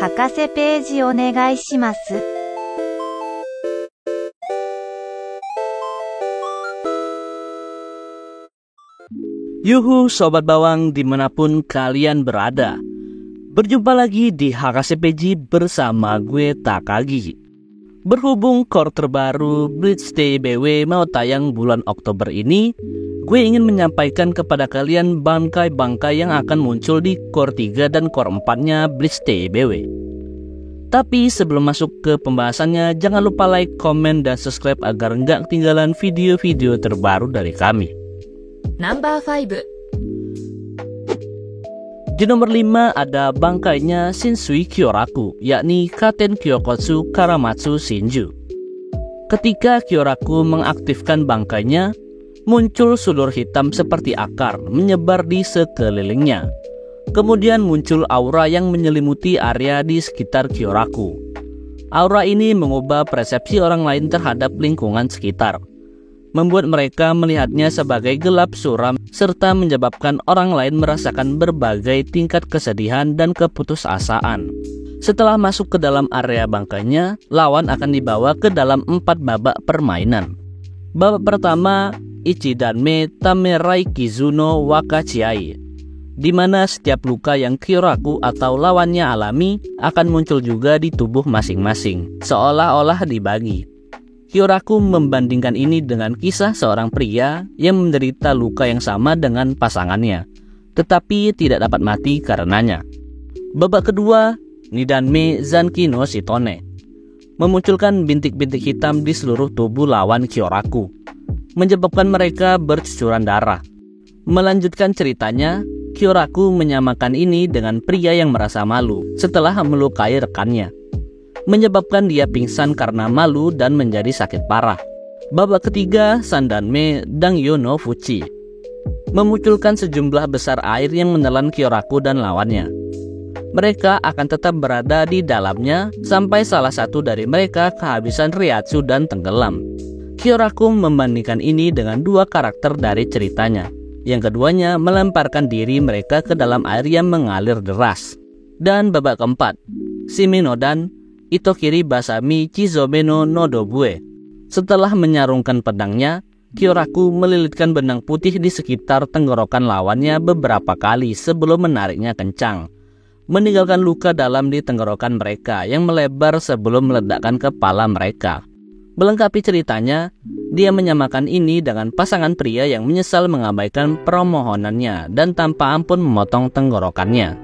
博士ページお願いします。Yuhu Sobat Bawang dimanapun kalian berada. Berjumpa lagi di HKCPG bersama gue Takagi. Berhubung core terbaru Bleach TBW mau tayang bulan Oktober ini, gue ingin menyampaikan kepada kalian bangkai-bangkai yang akan muncul di core 3 dan core 4-nya Bleach TBW. Tapi sebelum masuk ke pembahasannya, jangan lupa like, komen, dan subscribe agar nggak ketinggalan video-video terbaru dari kami. Number 5. Di nomor 5 ada bangkainya Shinsui Kyoraku, yakni Katen Kyokotsu Karamatsu Shinju. Ketika Kyoraku mengaktifkan bangkainya, muncul sulur hitam seperti akar menyebar di sekelilingnya. Kemudian muncul aura yang menyelimuti area di sekitar Kyoraku. Aura ini mengubah persepsi orang lain terhadap lingkungan sekitar, membuat mereka melihatnya sebagai gelap suram, serta menyebabkan orang lain merasakan berbagai tingkat kesedihan dan keputusasaan. Setelah masuk ke dalam area bangkainya, lawan akan dibawa ke dalam 4 babak permainan. Babak pertama, Ichidanme Tamerai Kizuno Wakachiai, di mana setiap luka yang Kyoraku atau lawannya alami akan muncul juga di tubuh masing-masing, seolah-olah dibagi. Kyoraku membandingkan ini dengan kisah seorang pria yang menderita luka yang sama dengan pasangannya, tetapi tidak dapat mati karenanya. Babak kedua, Nidanme Zanki no Shitone, memunculkan bintik-bintik hitam di seluruh tubuh lawan Kyoraku, menyebabkan mereka bercucuran darah. Melanjutkan ceritanya, Kyoraku menyamakan ini dengan pria yang merasa malu setelah melukai rekannya, menyebabkan dia pingsan karena malu dan menjadi sakit parah. Babak ketiga, Sandanme Dangyo no Fuchi, memunculkan sejumlah besar air yang menelan Kyoraku dan lawannya. Mereka akan tetap berada di dalamnya sampai salah satu dari mereka kehabisan Reiatsu dan tenggelam. Kyoraku membandingkan ini dengan 2 karakter dari ceritanya. Yang keduanya melemparkan diri mereka ke dalam air yang mengalir deras. Dan babak keempat, Shiminodan Itokiri Basami Chizome no Nodobue. Setelah menyarungkan pedangnya, Kyoraku melilitkan benang putih di sekitar tenggorokan lawannya beberapa kali sebelum menariknya kencang, meninggalkan luka dalam di tenggorokan mereka yang melebar sebelum meledakkan kepala mereka. Melengkapi ceritanya, dia menyamakan ini dengan pasangan pria yang menyesal mengabaikan permohonannya dan tanpa ampun memotong tenggorokannya.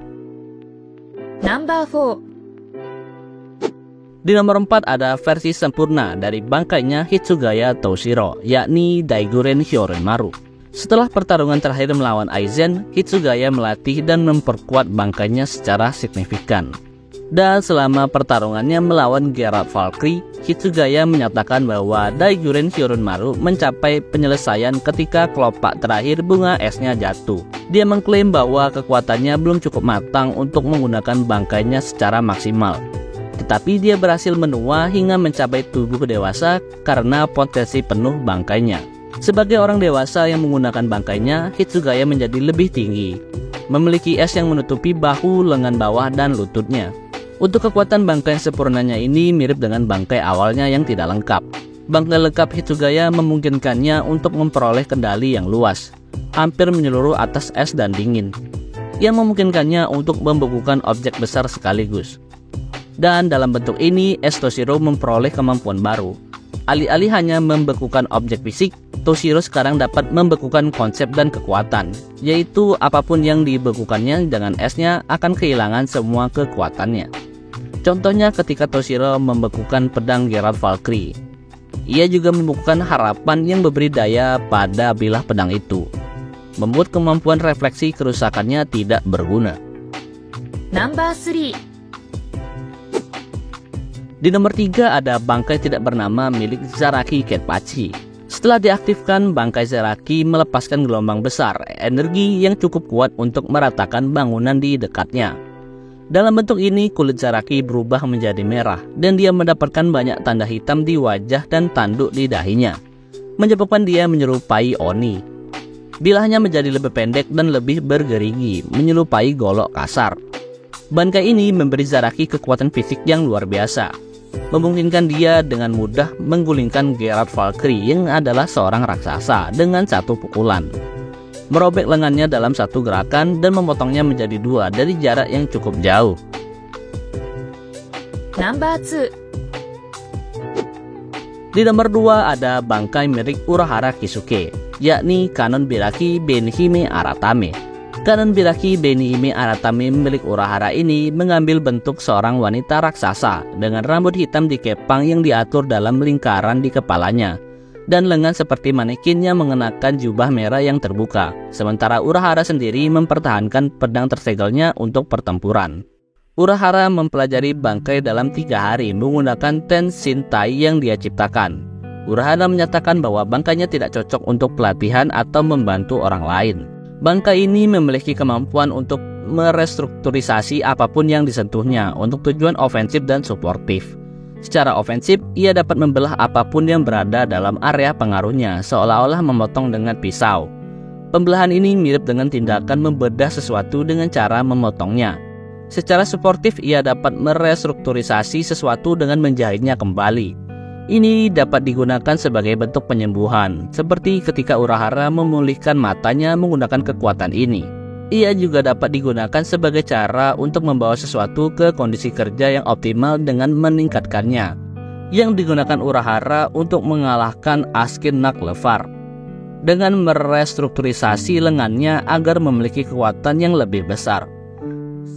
Number 4. Di nomor 4 ada versi sempurna dari bangkainya Hitsugaya Toshiro, yakni Daiguren Hyorinmaru. Setelah pertarungan terakhir melawan Aizen, Hitsugaya melatih dan memperkuat bangkainya secara signifikan. Dan selama pertarungannya melawan Geralt Valkyrie, Hitsugaya menyatakan bahwa Daiguren Hyorinmaru mencapai penyelesaian ketika kelopak terakhir bunga esnya jatuh. Dia mengklaim bahwa kekuatannya belum cukup matang untuk menggunakan bangkainya secara maksimal, tetapi dia berhasil menua hingga mencapai tubuh dewasa karena potensi penuh bangkainya. Sebagai orang dewasa yang menggunakan bangkainya, Hitsugaya menjadi lebih tinggi, memiliki es yang menutupi bahu, lengan bawah, dan lututnya. Untuk kekuatan bangkai sempurnanya ini mirip dengan bangkai awalnya yang tidak lengkap. Bangkai lengkap Hitsugaya memungkinkannya untuk memperoleh kendali yang luas, hampir menyeluruh atas es dan dingin, yang memungkinkannya untuk membekukan objek besar sekaligus. Dan dalam bentuk ini, Toshiro memperoleh kemampuan baru. Alih-alih hanya membekukan objek fisik, Toshiro sekarang dapat membekukan konsep dan kekuatan, yaitu apapun yang dibekukannya dengan esnya akan kehilangan semua kekuatannya. Contohnya ketika Toshiro membekukan pedang Geralt Valkyrie, ia juga membekukan harapan yang memberi daya pada bilah pedang itu, membuat kemampuan refleksi kerusakannya tidak berguna. Number 3. Di nomor 3 ada bangkai tidak bernama milik Zaraki Kenpachi. Setelah diaktifkan, bangkai Zaraki melepaskan gelombang besar energi yang cukup kuat untuk meratakan bangunan di dekatnya. Dalam bentuk ini, kulit Zaraki berubah menjadi merah dan dia mendapatkan banyak tanda hitam di wajah dan tanduk di dahinya, menyebabkan dia menyerupai Oni. Bilahnya menjadi lebih pendek dan lebih bergerigi, menyerupai golok kasar. Bangkai ini memberi Zaraki kekuatan fisik yang luar biasa, memungkinkan dia dengan mudah menggulingkan Gerard Valkyrie yang adalah seorang raksasa dengan satu pukulan, merobek lengannya dalam satu gerakan dan memotongnya menjadi dua dari jarak yang cukup jauh. Number 2. Di nomor 2 ada bangkai milik Urahara Kisuke, yakni Kanon Biraki Benihime Aratame. Kanon Biraki Benihime Aratame milik Urahara ini mengambil bentuk seorang wanita raksasa dengan rambut hitam dikepang yang diatur dalam lingkaran di kepalanya, dan lengan seperti manekin yang mengenakan jubah merah yang terbuka, sementara Urahara sendiri mempertahankan pedang tersegelnya untuk pertempuran. Urahara mempelajari bangkai dalam 3 hari menggunakan Tenshin Tai yang dia ciptakan. Urahara menyatakan bahwa bangkainya tidak cocok untuk pelatihan atau membantu orang lain. Bangkai ini memiliki kemampuan untuk merestrukturisasi apapun yang disentuhnya untuk tujuan ofensif dan suportif. Secara ofensif, ia dapat membelah apapun yang berada dalam area pengaruhnya, seolah-olah memotong dengan pisau. Pembelahan ini mirip dengan tindakan membedah sesuatu dengan cara memotongnya. Secara suportif, ia dapat merestrukturisasi sesuatu dengan menjahitnya kembali. Ini dapat digunakan sebagai bentuk penyembuhan, seperti ketika Urahara memulihkan matanya menggunakan kekuatan ini. Ia juga dapat digunakan sebagai cara untuk membawa sesuatu ke kondisi kerja yang optimal dengan meningkatkannya, yang digunakan Urahara untuk mengalahkan Askin Naklevar dengan merestrukturisasi lengannya agar memiliki kekuatan yang lebih besar.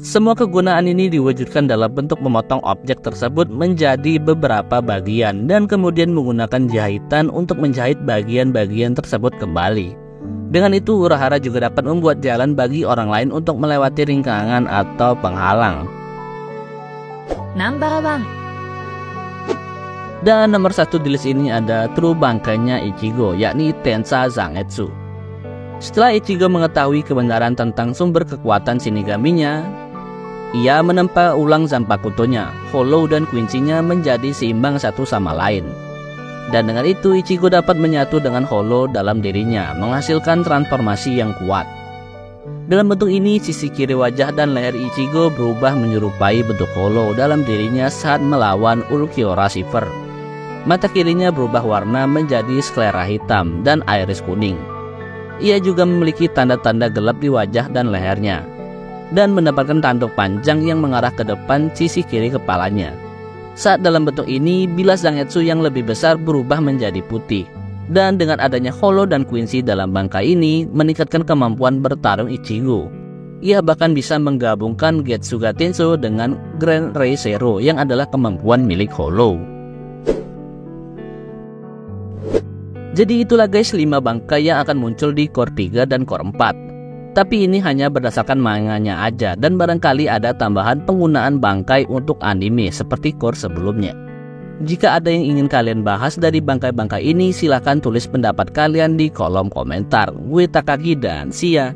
Semua kegunaan ini diwujudkan dalam bentuk memotong objek tersebut menjadi beberapa bagian dan kemudian menggunakan jahitan untuk menjahit bagian-bagian tersebut kembali. Dengan itu, Urahara juga dapat membuat jalan bagi orang lain untuk melewati ringkangan atau penghalang. Number 1. Dan nomor 1 di list ini ada true bangkainya Ichigo, yakni Tensa Zangetsu. Setelah Ichigo mengetahui kebenaran tentang sumber kekuatan Shinigaminya, ia menempa ulang Zanpakutonya, Hollow dan Quincy-nya menjadi seimbang satu sama lain. Dan dengan itu Ichigo dapat menyatu dengan Hollow dalam dirinya, menghasilkan transformasi yang kuat. Dalam bentuk ini, sisi kiri wajah dan leher Ichigo berubah menyerupai bentuk Hollow dalam dirinya saat melawan Ulquiorra Shiver. Mata kirinya berubah warna menjadi sklera hitam dan iris kuning. Ia juga memiliki tanda-tanda gelap di wajah dan lehernya, dan mendapatkan tanduk panjang yang mengarah ke depan sisi kiri kepalanya. Saat dalam bentuk ini, bilas Zangetsu yang lebih besar berubah menjadi putih. Dan dengan adanya Hollow dan Quincy dalam bangkai ini, meningkatkan kemampuan bertarung Ichigo. Ia bahkan bisa menggabungkan Getsuga Tensho dengan Grand Ray Zero yang adalah kemampuan milik Hollow. Jadi itulah guys 5 bangkai yang akan muncul di core 3 dan core 4. Tapi ini hanya berdasarkan manganya aja dan barangkali ada tambahan penggunaan bangkai untuk anime seperti core sebelumnya. Jika ada yang ingin kalian bahas dari bangkai-bangkai ini, silahkan tulis pendapat kalian di kolom komentar. Gue Takagi dan see ya!